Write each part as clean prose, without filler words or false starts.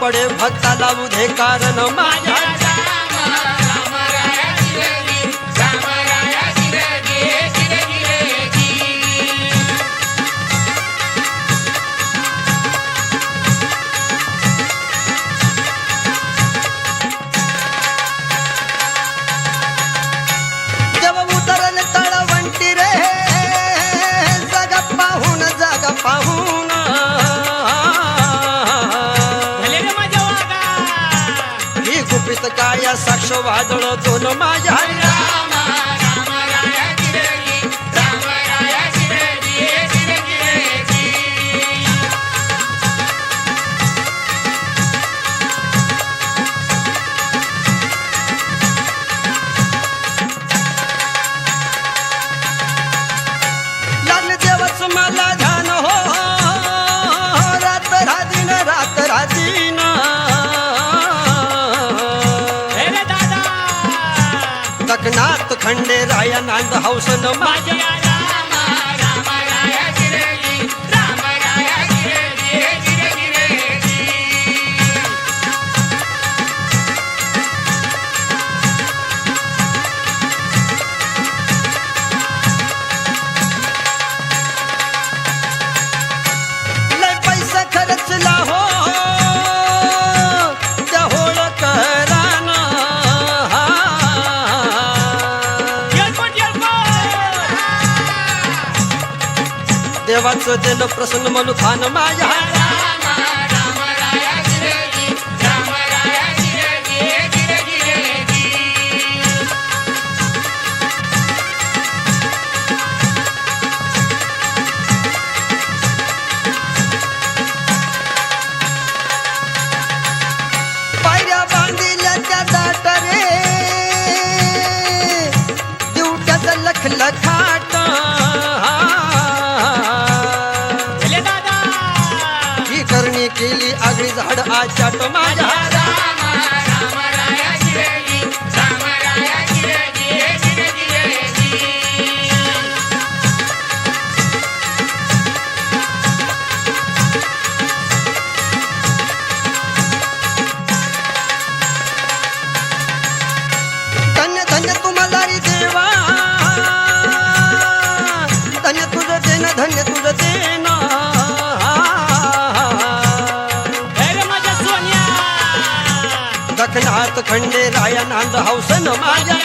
पडे भक्ताला उधे कारण माझ्या काया साक्ष वादळ दोन माझ्या लागले देवच मला ध्यान हो रात राधीन रात राधीन नाथ खंडे राया नांद हौसन माझ्या लय पैसा खर्चला हो त्या होळ कराना देवाचं देणं प्रसन्न म्हणू थान माझ्या पायऱ्या बांधिल्या त्या दाटरे दिवट्याचं लखलखाट करणी केली आगळी झाड आचाट माझ्या धन्य धन्य तुम्हाला देवा धन्य तुझं देणं धन्य तुझं देणं दखनाथ खंडे राया नांद हौसन माझ्या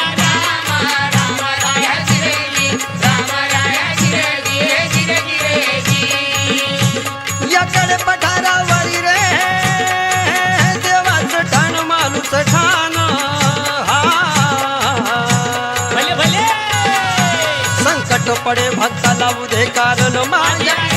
याकडे पठारावरी रे देवाचं ठाण मालूच ठाण संकट पडे भक्ताला उधे कारण माझ्या